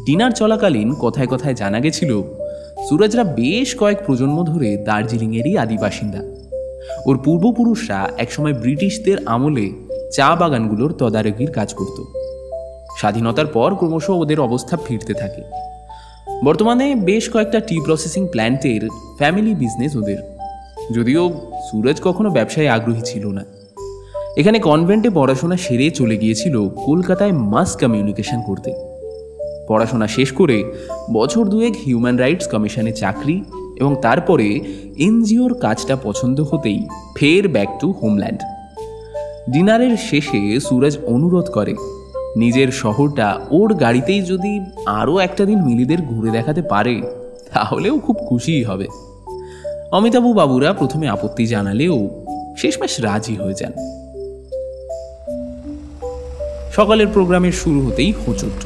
Dinner চলাকালীন কথায় কথায় জানা গেছিল সুরজরা বেশ কয়েক প্রজন্ম ধরে দার্জিলিংয়েরই আদি বাসিন্দা। ওর পূর্বপুরুষরা একসময় ব্রিটিশদের আমলে চা বাগানগুলোর তদারকির কাজ করত। স্বাধীনতার পর ক্রমশ ওদের অবস্থা ফিরতে থাকে। বর্তমানে বেশ কয়েকটা টি প্রসেসিং প্ল্যান্টের ফ্যামিলি বিজনেস ওদের, যদিও সুরজ কখনো ব্যবসায় আগ্রহী ছিল না। এখানে কনভেন্টে পড়াশোনা সেরে চলে গিয়েছিল কলকাতায় মাস কমিউনিকেশন করতে। পড়াশোনা শেষ করে বছর দুয়েক হিউম্যান রাইটস কমিশনে চাকরি এবং তারপরে এনজিওর কাজটা পছন্দ হতেই ফের ব্যাক টু হোমল্যান্ড। ডিনারের শেষে সুরজ অনুরোধ করে নিজের শহরটা ওর গাড়িতেই যদি আরও একটা দিন মিলিদের ঘুরে দেখাতে পারে তাহলেও খুব খুশিই হবে। অমিতাভ বাবুরা প্রথমে আপত্তি জানালেও শেষমেশ রাজি হয়ে যান। সকালের প্রোগ্রামের শুরু হতেই হোঁচট।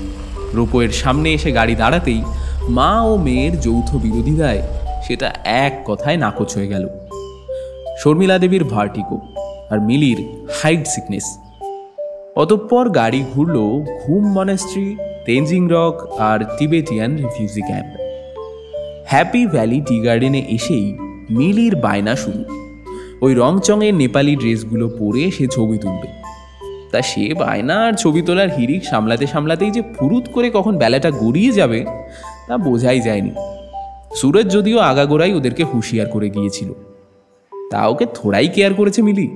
রোপওয়ের সামনে এসে গাড়ি দাঁড়াতেই মা ও মেয়ের যৌথ বিরোধিতায় সেটা এক কথায় নাকচ হয়ে গেল। শর্মিলা দেবীর ভার্টিগো আর মিলির হাইট সিকনেস। অতঃপর গাড়ি ঘুরল ঘুম মনাস্ট্রি, তেনজিং রক আর Tibetan refugee camp. Happy valley tea গার্ডেনে এসেই মিলির বায়না শুরু। ওই রংচঙের নেপালি ড্রেসগুলো পরে সে ছবি তুলবে। তা সে বায়না আর ছবি তোলার হিড়িক সামলাতে সামলাতেই যে ফুরুত করে কখন বেলাটা গড়িয়ে যাবে তা বোঝাই যায়নি। সুরজ যদিও আগাগোড়াই ওদেরকে হুঁশিয়ার করে গিয়েছিল, তা ওকে থোড়াই কেয়ার করেছে মিলি।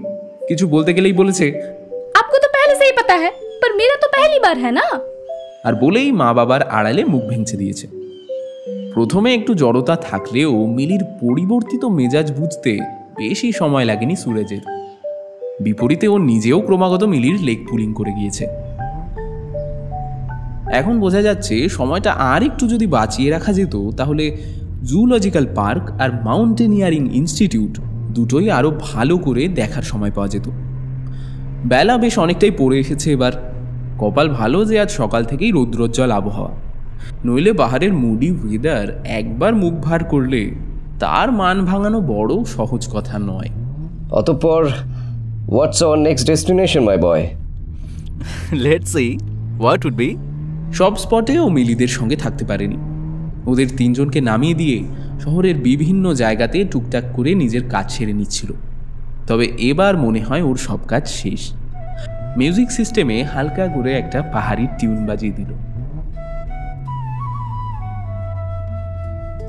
কিছু বলতে গেলেই বলেছে, आपको तो पहले से ही पता है, पर मेरा तो पहली बार है ना। আর বলেই মা বাবার আড়ালে মুখ ভেঙচে দিয়েছে। প্রথমে একটু জড়তা থাকলেও মিলির পরিবর্তিত মেজাজ বুঝতে বেশি সময় লাগেনি সুরজের। বিপরীতে ও নিজেও ক্রমাগত মিলির লেগ পুলিং করে গিয়েছে। এখন বোঝা যাচ্ছে সময়টা আর একটু যদি বাঁচিয়ে রাখা যেত তাহলে জুলজিক্যাল পার্ক আর মাউন্টেনিয়ারিং ইনস্টিটিউট দুটোই আরও ভালো করে দেখার সময় পাওয়া যেত। বেলা বেশ অনেকটাই পড়ে এসেছে এবার। কপাল ভালো যে আজ সকাল থেকেই রৌদ্রোজ্জ্বল আবহাওয়া, নইলে পাহাড়ের মুডি ওয়েদার একবার মুখ ভার করলে তার মান ভাঙানো বড় সহজ কথা নয়। অতঃপর what's our next destination my boy? Let's see. What would be? সব স্পটেও মিলিদের সঙ্গে থাকতে পারেনি। ওদের তিনজনকে নামিয়ে দিয়ে শহরের বিভিন্ন জায়গাতে টুকটাক করে নিজের কাজ সেরে নিচ্ছিল। তবে এবার মনে হয় ওর সব কাজ শেষ। মিউজিক সিস্টেমে হালকা করে একটা পাহাড়ি টিউন বাজিয়ে দিল।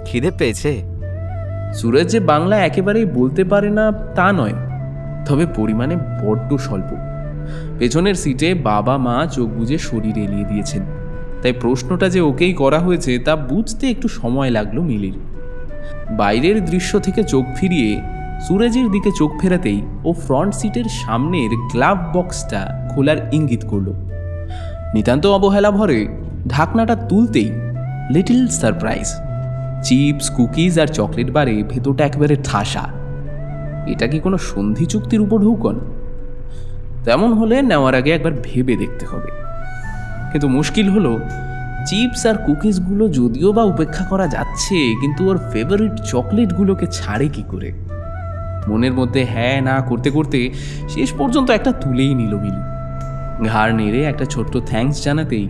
খিদে পেয়েছে? সুরজ যে বাংলা একেবারেই বলতে পারে না তা নয়, তবে পরিমাণে বড্ড স্বল্প। পেছনের সিটে বাবা মা চোখ বুজে শরীর এলিয়ে দিয়েছেন, তাই প্রশ্নটা যে ওকেই করা হয়েছে তা বুঝতে একটু সময় লাগলো মিলির। বাইরের দৃশ্য থেকে চোখ ফিরিয়ে সুরজের দিকে চোখ ফেরাতেই ও ফ্রন্ট সিটের সামনের গ্লাভ বক্সটা খোলার ইঙ্গিত করল। নিতান্ত অবহেলা ভরে ঢাকনাটা তুলতেই লিটল সারপ্রাইজ, চিপস, কুকিজ আর চকলেট বারে ভেতরটা একেবারে ঠাসা। এটা কি কোনো সন্ধি চুক্তির উপর ঢৌকন? তেমন হলে নেওয়ার আগে একবার ভেবে দেখতে হবে। কিন্তু মুশকিল হলো চিপস আর কুকিজগুলো যদিও বা উপেক্ষা করা যাচ্ছে, কিন্তু ওর ফেভারিট চকলেটগুলোকে ছাড়ে কি করে? মনের মধ্যে হ্যাঁ না করতে করতে শেষ পর্যন্ত একটা তুলেই নিল মিলি। ঘাড় নেড়ে একটা ছোট্ট থ্যাঙ্কস জানাতেই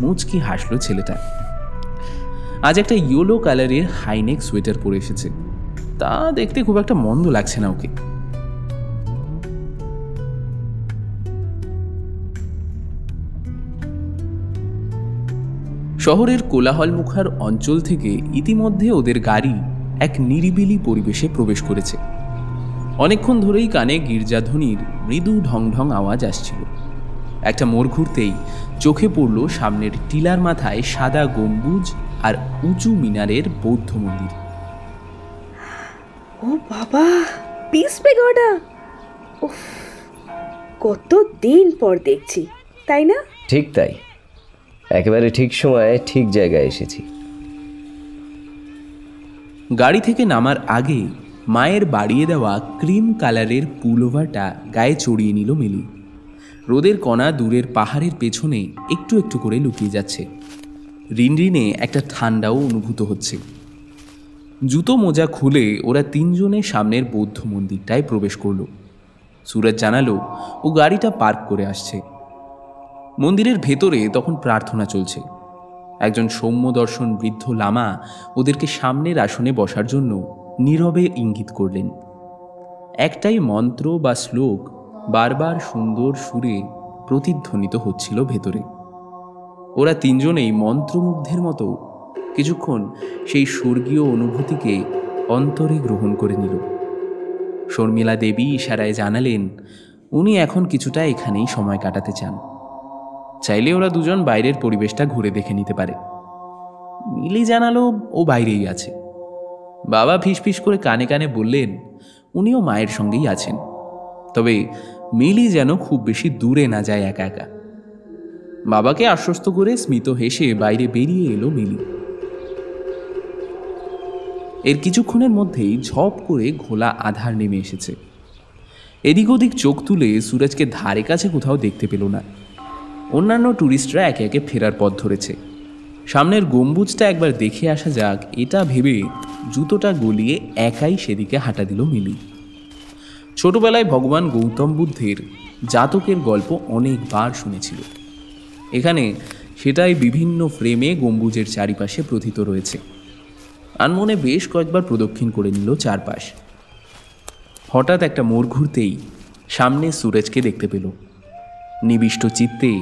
মুচকি হাসলো ছেলেটা। আজ একটা ইয়েলো কালারের হাইনেক সোয়েটার পরে এসেছে, তা দেখতে খুব একটা মন্দ লাগছে না ওকে। শহরের কোলাহলমুখর অঞ্চল থেকে ইতিমধ্যে ওদের গাড়ি এক নিরিবিলি পরিবেশে প্রবেশ করেছে। অনেকক্ষণ ধরেই কানে গির্জাধ্বনির মৃদু ঢং ঢং আওয়াজ আসছিল। একটা মোড় ঘুরতেই চোখে পড়ল সামনের টিলার মাথায় সাদা গম্বুজ আর উঁচু মিনারের বৌদ্ধ মন্দির। ও বাবা, পিস পেগোডা! উফ, কত দিন পর দেখছি, তাই না? ঠিক তাই, একেবারে ঠিক সময়ে ঠিক জায়গায় এসেছি। গাড়ি থেকে নামার আগে মায়ের বাড়িয়ে দেওয়া ক্রিম কালারের পুলোভারটা গায়ে চড়িয়ে নিল মিলি। রোদের কণা দূরের পাহাড়ের পেছনে একটু একটু করে লুকিয়ে যাচ্ছে। রিনরিনে একটা ঠান্ডাও অনুভূত হচ্ছে। জুতো মোজা খুলে ওরা তিনজনে সামনের বৌদ্ধ মন্দিরটায় প্রবেশ করল। সুরজ জানালো ও গাড়িটা পার্ক করে আসছে। মন্দিরের ভেতরে তখন প্রার্থনা চলছে। একজন সৌম্যদর্শন বৃদ্ধ লামা ওদেরকে সামনের আসনে বসার জন্য নীরবে ইঙ্গিত করলেন। একটাই মন্ত্র বা শ্লোক বারবার সুন্দর সুরে প্রতিধ্বনিত হচ্ছিল ভেতরে। ওরা তিনজনেই মন্ত্রমুগ্ধের মতো কিছুক্ষণ সেই স্বর্গীয় অনুভূতিকে অন্তরে গ্রহণ করে নিল। শর্মিলা দেবী ইশারায় জানালেন উনি এখন কিছুটা এখানেই সময় কাটাতে চান। চাইলে ওরা দুজন বাইরের পরিবেশটা ঘুরে দেখে নিতে পারে। মিলি জানালো ও বাইরেই আছে। বাবা ফিসফিস করে কানে কানে বললেন উনিও মায়ের সঙ্গেই আছেন, তবে মিলি যেন খুব বেশি দূরে না যায় একা একা। বাবাকে আশ্বস্ত করে স্মিত হেসে বাইরে বেরিয়ে এলো মিলি। এর কিছুক্ষণের মধ্যেই ঝপ করে ঘোলা আধার নেমে এসেছে। এদিক ওদিক চোখ তুলে সুরজকে ধারে কাছে কোথাও দেখতে পেল না। অন্যান্য ট্যুরিস্টরা একে একে ফেরার পথ ধরেছে। সামনের গম্বুজটা একবার দেখে আসা যাক এটা ভেবে জুতোটা গলিয়ে একাই সেদিকে হাঁটা দিল মিলি। ছোটবেলায় ভগবান গৌতম বুদ্ধের জাতকের গল্প অনেকবার শুনেছিল। এখানে সেটাই বিভিন্ন ফ্রেমে গম্বুজের চারিপাশে প্রথিত রয়েছে। আনমনে বেশ কয়েকবার প্রদক্ষিণ করে নিল চারপাশ। হঠাৎ একটা মোড় ঘুরতেই সামনে সুরজকে দেখতে পেল। নিবিষ্ট চিত্তে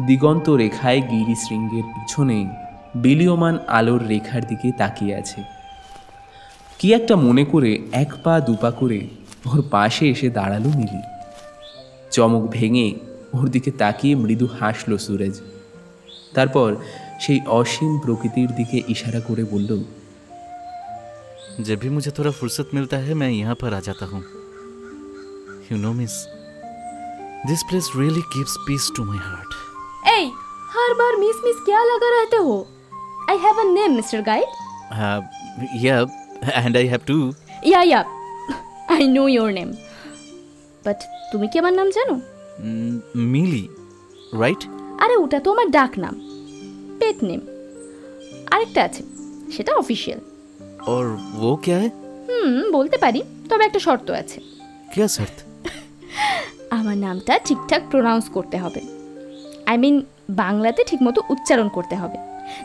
দিগন্ত রেখায় গিরিশৃঙ্গের পিছনে বিলীয়মান আলোর রেখার দিকে তাকিয়ে আছে। কি একটা মনে করে এক পা দুপা করে ওর পাশে এসে দাঁড়ালো মিলি। চমক ভেঙে ওর দিকে তাকিয়ে মৃদু হাসল সুরজ। তারপর সেই অসীম প্রকৃতির দিকে ইশারা করে বলল, जब भी मुझे थोड़ा फुर्सत मिलता है मैं यहाँ पर आ जाता हूँ। You know miss, this place really gives peace to my heart. এই हर बार मिस मिस क्या लगा रहते हो? I have a name, Mr. Guide. Yeah, and I have to. Yeah, I know your name. But তুমি কি আমার নাম জানো? মিলি, right? আরে ওটা তো আমার ডাক নাম, পেট নেম। আরেকটা আছে, সেটা অফিশিয়াল। और वो क्या है? বলতে পারি, তবে একটা শর্ত আছে। क्या शर्त? আমার নামটা ঠিকঠাক প্রোনাউন্স করতে হবে। আই মিন বাংলাতে ঠিকমতো উচ্চারণ করতে হবে।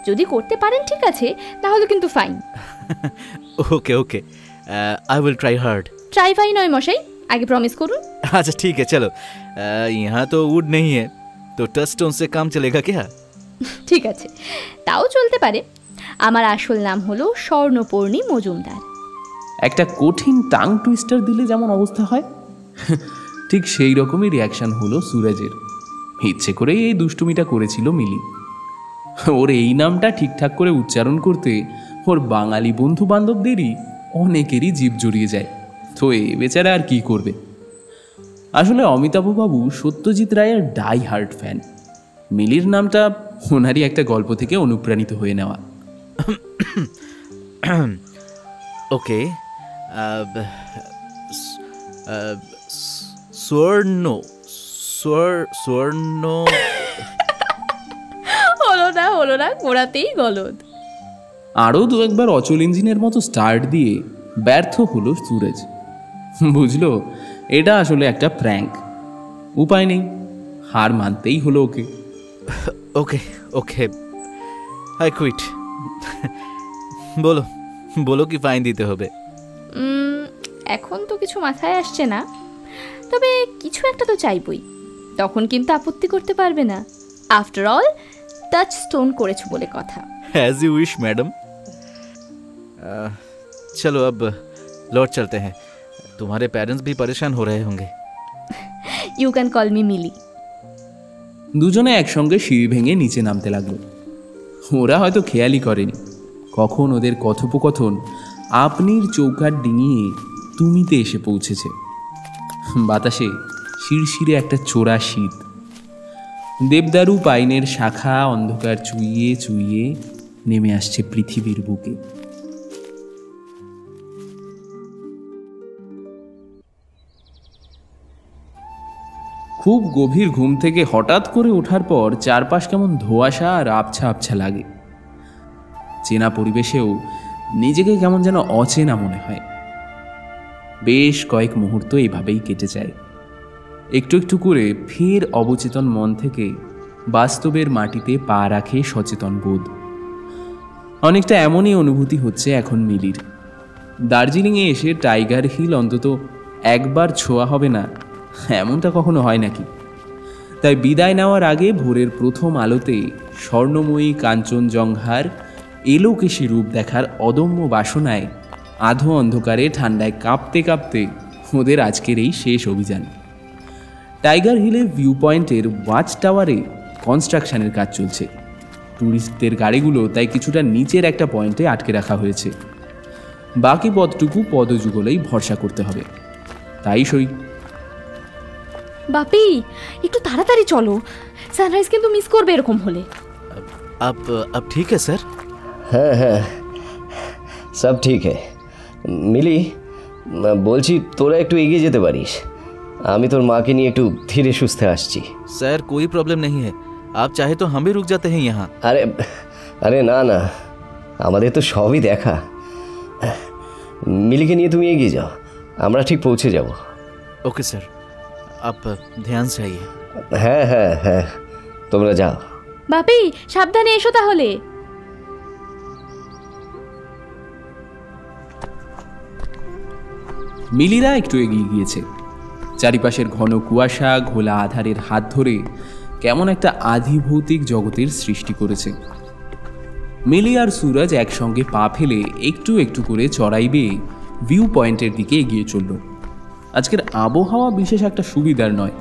যদি করতে পারেন ঠিক আছে, তাহলে কিন্তু fine. Okay, I will try hard. Try ফাই নয় মশাই, আগে প্রমিস করুন। अच्छा ठीक है चलो. यहाँ तो वुड नहीं है, तो टचस्टोन से काम चलेगा क्या? ঠিক আছে, তাও চলতে পারে। আমার আসল নাম হলো স্বর্ণপর্ণী মজুমদার। একটা কঠিন টাং টুইস্টার দিলে যেমন অবস্থা হয় ঠিক সেই রকমই রিয়াকশন হলো সুরজের। ইচ্ছে করেই এই দুষ্টুমিটা করেছিল মিলি। ওর এই নামটা ঠিকঠাক করে উচ্চারণ করতে ওর বাঙালি বন্ধু বান্ধবদেরই অনেকেরই জিভ জড়িয়ে যায়। তো এ বেচারা আর কি করবে। আসলে অমিতাভবাবু সত্যজিৎ রায়ের ডাই হার্ট ফ্যান। মিলির নামটা ওনারই একটা গল্প থেকে অনুপ্রাণিত হয়ে নেওয়া। ओके, स्वर्ण হলো না গোড়াতেই গলদ। আরও দু একবার অচল ইঞ্জিনের মতো স্টার্ট দিয়ে ব্যর্থ হলো সুরজ। বুঝলো এটা আসলে একটা প্র্যাঙ্ক। উপায় নেই, হার মানতেই হলো ওকে। Okay, I quit. বলো কি ফাইন দিতে হবে? এখন তো কিছু মাথায় আসছে না, তবে কিছু একটা তো চাইবই। তখন কিন্তু আপত্তি করতে পারবে না। আফটার অল টাচ স্টোন করেছো বলে কথা। As you wish madam. चलो अब लौट चलते हैं. तुम्हारे पेरेंट्स भी परेशान हो रहे होंगे. ইউ ক্যান কল মি মিলি। দুজনে একসঙ্গে সিঁড়ি ভেঙে নিচে নামতে লাগলো। ওরা হয়তো খেয়ালই করেনি কখন ওদের কথোপকথন আপনির চৌকাঠ ডিঙিয়ে তুমিতে এসে পৌঁছেছে। বাতাসে শিরশিরে একটা চোরা শীত। দেবদারু পাইনের শাখা অন্ধকার চুইয়ে চুইয়ে নেমে আসছে পৃথিবীর বুকে। খুব গভীর ঘুম থেকে হঠাৎ করে ওঠার পর চারপাশ কেমন ধোঁয়াশা আর আবছা আবছা লাগে। চেনা পরিবেশেও নিজেকে কেমন যেন অচেনা মনে হয়। বেশ কয়েক মুহূর্ত এভাবেই কেটে যায়। একটু একটু করে ফের অবচেতন মন থেকে বাস্তবের মাটিতে পা রাখে সচেতন বোধ। অনেকটা এমনই অনুভূতি হচ্ছে এখন মিলির। দার্জিলিংয়ে এসে টাইগার হিল অন্তত একবার ছোঁয়া হবে না, এমনটা কখনো হয় নাকি? তাই বিদায় নেওয়ার আগে ভোরের প্রথম আলোতে স্বর্ণময়ী কাঞ্চনজঙ্ঘার এলোকেশী রূপ দেখার অদম্য বাসনায় আধো অন্ধকারে ঠান্ডায় কাঁপতে কাঁপতে ওদের আজকের এই শেষ অভিযান। টাইগার হিলের ভিউ পয়েন্টের ওয়াচ টাওয়ারে কনস্ট্রাকশনের কাজ চলছে। ট্যুরিস্টদের গাড়িগুলো তাই কিছুটা নিচের একটা পয়েন্টে আটকে রাখা হয়েছে। বাকি পথটুকু পদযুগলেই ভরসা করতে হবে। তাই সই। বাপি, একটু তাড়াতাড়ি চলো, সানরাইজ কিন্তু মিস করবে এরকম হলে। अब ठीक है सर? হ্যাঁ হ্যাঁ, সব ঠিক হ্যাঁ। মিলি, বলছি তোরা একটু এগিয়ে যেতে পারিস। আমি তোর মাকে নিয়ে একটু ধীরে সুস্থে আসছি। सर कोई प्रॉब्लम नहीं है, आप चाहे तो हम भी रुक जाते हैं यहाँ। আরে আরে না না, আমাদের তো সবই দেখা। মিলিকে নিয়ে তুমি এগিয়ে যাও, আমরা ঠিক পৌঁছে যাব। ओके सर, आप ध्यान से आइए। হ্যাঁ হ্যাঁ হ্যাঁ, তোমরা যাও। বাপি, সাবধানে এসো তাহলে। মিলিরা একটু এগিয়ে গিয়েছে। চারিপাশের ঘন কুয়াশা ঘোলা আধারের হাত ধরে কেমন একটা আধিভৌতিক জগতের সৃষ্টি করেছে। মিলি আর সুরজ একসঙ্গে পা ফেলে একটু একটু করে চড়াই বেয়ে ভিউ পয়েন্টের দিকে এগিয়ে চলল। আজকের আবহাওয়া বিশেষ একটা সুবিধার নয়।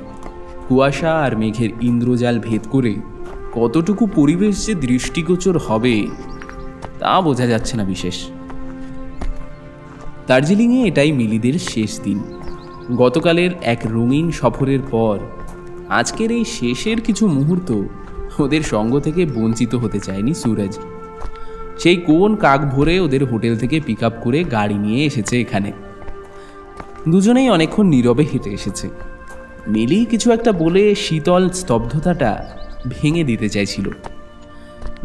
কুয়াশা আর মেঘের ইন্দ্রজাল ভেদ করে কতটুকু পরিবেশ যে দৃষ্টিগোচর হবে তা বোঝা যাচ্ছে না বিশেষ। দার্জিলিংয়ে এটাই মিলিদের শেষ দিন। গতকালের এক রঙিন সফরের পর আজকের এই শেষের কিছু মুহূর্ত ওদের সঙ্গ থেকে বঞ্চিত হতে চায়নি সুরজ। সেই কোন কাক ভরে ওদের হোটেল থেকে পিক আপ করে গাড়ি নিয়ে এসেছে এখানে। দুজনেই অনেকক্ষণ নীরবে হেঁটে এসেছে। মিলি কিছু একটা বলে শীতল স্তব্ধতাটা ভেঙে দিতে চাইছিল।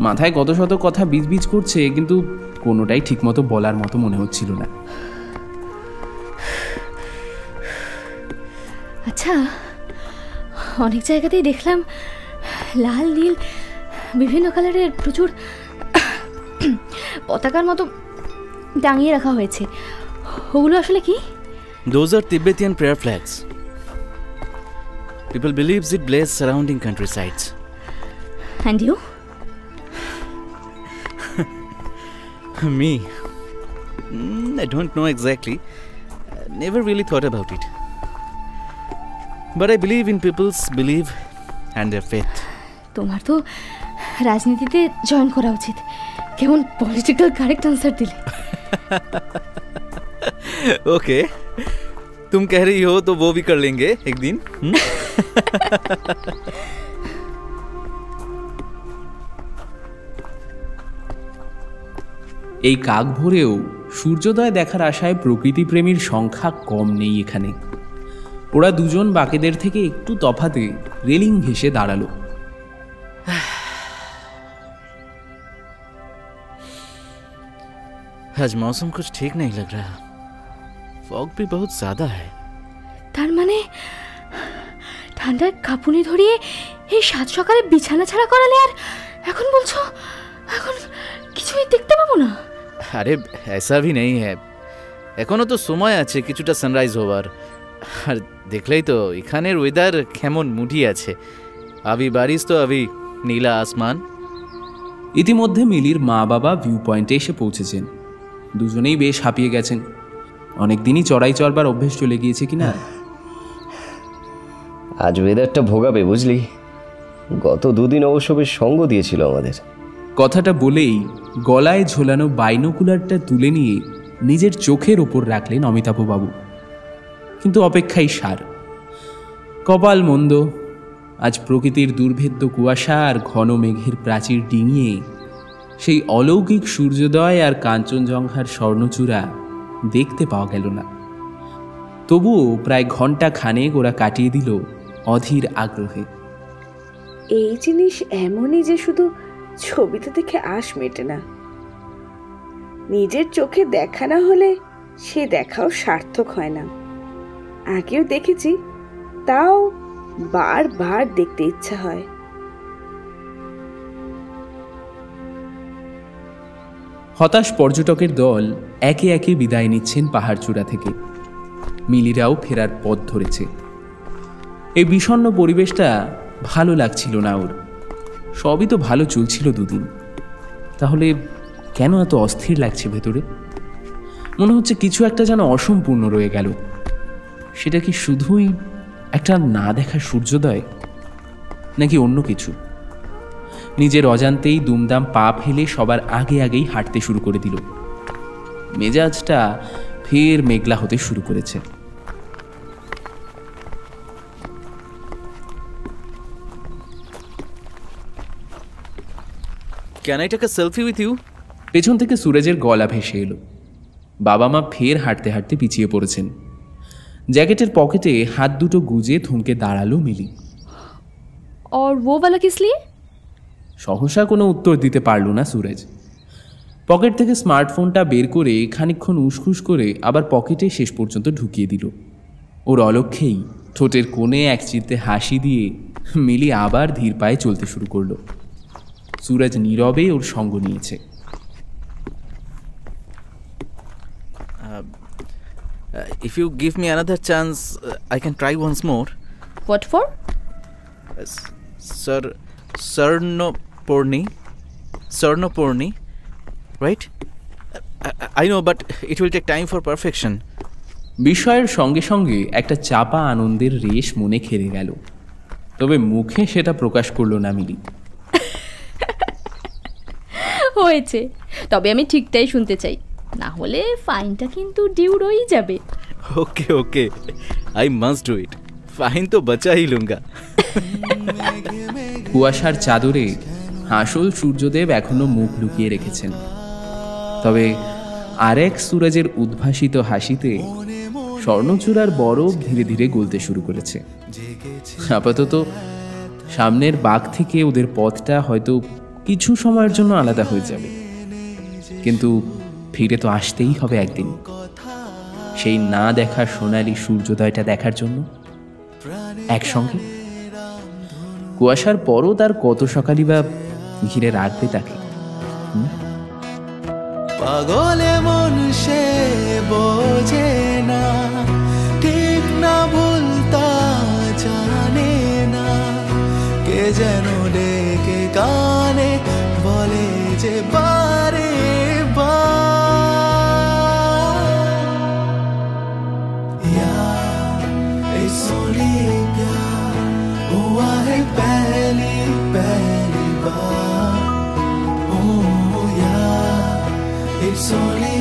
মাথায় কত শত কথা বিজবিজ করছে, কিন্তু কোনোটাই ঠিকমতো বলার মতো মনে হচ্ছিল না। আচ্ছা, অনেক জায়গাতেই দেখলাম লাল নীল বিভিন্ন কালারের প্রচুর পতাকার মতো টাঙিয়ে রাখা হয়েছে, ওগুলো আসলে কি? Those are Tibetan prayer flags. People believes it blaze surrounding countrysides. And you? Me? I don't know exactly. Never really thought about it. But I believe in people's belief and their faith. তোমার তো রাজনীতিতে join করা উচিত। কেমন political correct answer দিলে। Okay. तुम कह रही हो तो वो भी कर लेंगे एक दिन। এই কাক ভোরেও সূর্যোদয় দেখার আশায় প্রকৃতিপ্রেমীর সংখ্যা কম নেই এখানে। ওরা দুজন বাকিদের থেকে একটু তফাতে রেলিং ঘেঁষে দাঁড়ালো। आज मौसम कुछ ठीक नहीं लग रहा, फॉग भी बहुत ज्यादा है। তার মানে ঠান্ডায় কাঁপুনি ধরিয়ে এই সাত সকালে বিছানা ছাড়া করালে, আর এখন বলছো এখন কিছুই দেখতে পাবো না? আরে ऐसा भी नहीं है, এখনো তো সময় আছে কিছুটা সানরাইজ হবার। আর দেখলেই তো এখানের ওয়েদার কেমন মুডি আছে। আবি বারিশ তো আবি নীলা আসমান। ইতিমধ্যে মিলির মা বাবা ভিউ পয়েন্টে এসে পৌঁছেছেন। দুজনেই বেশ হাঁপিয়ে গেছেন। অনেকদিনই চড়াই চড়বার অভ্যেস চলে গিয়েছে কিনা। আজ ওয়েদারটা ভোগাবে বুঝলি, গত দুদিন অবশ্য বেশ সঙ্গ দিয়েছিল আমাদের। কথাটা বলেই গলায় ঝোলানো বাইনোকুলারটা তুলে নিয়ে নিজের চোখের ওপর রাখলেন অমিতাভবাবু। কিন্তু অপেক্ষাই সার। কপাল মন্দ, আজ প্রকৃতির দুর্ভেদ্য কুয়াশা আর ঘন মেঘের প্রাচীর ডিঙিয়ে সেই অলৌকিক সূর্যোদয় আর কাঞ্চনজঙ্ঘার স্বর্ণচূড়া দেখতে পাওয়া গেল না। তবুও প্রায় ঘন্টা খানেক ওরা কাটিয়ে দিল অধীর আগ্রহে। এই জিনিস এমনই যে শুধু ছবিতে দেখে আশ মেটে না, নিজের চোখে দেখা না হলে সে দেখাও সার্থক হয় না। আগেও দেখেছি, তাও বারবার দেখতে ইচ্ছা হয়। হতাশ পর্যটকের দল একে একে বিদায় নিচ্ছেন পাহাড়চূড়া থেকে। মিলিরাও ফেরার পথ ধরেছে। এই বিষণ্ণ পরিবেশটা ভালো লাগছিল না ওর। সবই তো ভালো চলছিল দুদিন, তাহলে কেন এত অস্থির লাগছে ভেতরে? মনে হচ্ছে কিছু একটা যেন অসম্পূর্ণ রয়ে গেল। সেটা কি শুধুই একটা না দেখা সূর্যোদয়, নাকি অন্য কিছু? নিজের অজান্তেই দুমদাম পা ফেলে সবার আগেই হাঁটতে শুরু করে দিল। মেজাজটা ফের মেঘলা হতে শুরু করেছে। Can I take a selfie with you? পেছন থেকে সুরজের গলা ভেসে এলো। বাবা মা ফের হাঁটতে হাঁটতে পিছিয়ে পড়েছেন। জ্যাকেটের পকেটে হাত দুটো গুজে থমকে দাঁড়ালো মিলি। और वो वाला किस लिए? সহসা কোনো উত্তর দিতে পারল না সুরজ। পকেট থেকে স্মার্টফোনটা বের করে খানিকক্ষণ উসখুস করে আবার পকেটে শেষ পর্যন্ত ঢুকিয়ে দিল। ওর অলক্ষেই ঠোঁটের কোণে এক চিলতে হাসি দিয়ে মিলি আবার ধীর পায়ে চলতে শুরু করলো। সুরজ নীরবে ওর সঙ্গ নিয়েছে। If you give me another chance, I can try once more. What for? Sarnoporni, right? I know, but it will take time for perfection. বিষয়ের সঙ্গে সঙ্গে একটা চাপা আনন্দের রেশ মনে খেলে গেল, তবে মুখে সেটা প্রকাশ করলো না মিলি। হয়েছে, তবে আমি ঠিকটাই শুনতে চাই, না হলে ফাইনটা কিন্তু ডিউ রয়েই যাবে। Okay, I must do it. Fine তো বাঁচা হি লুঙ্গা। কুয়াশার চাদরে আসল সূর্যদেব এখনো মুখ লুকিয়ে রেখেছেন, তবে আরেক সুরজের উদ্ভাসিত হাসিতে স্বর্ণচূড়ার বরফ ধীরে ধীরে গলতে শুরু করেছে। আপাতত সামনের বাঁক থেকে ওদের পথটা হয়তো কিছু সময়ের জন্য আলাদা হয়ে যাবে, কিন্তু ফিরে তো আসতেই হবে একদিন, সেই না দেখা সোনালি সূর্যোদয়টা দেখার জন্য একসঙ্গে। কুয়াশার পরও তার কত সকালই বা ঘিরে রাখবে তাকে। পাগলে মন সে বোঝে না, ঠিক না ভুলতা জানে না, কে যেন ডেকে কানে বলে যে বারে सोनी प्यार हुआ है पहली बार, ओ यार, it's only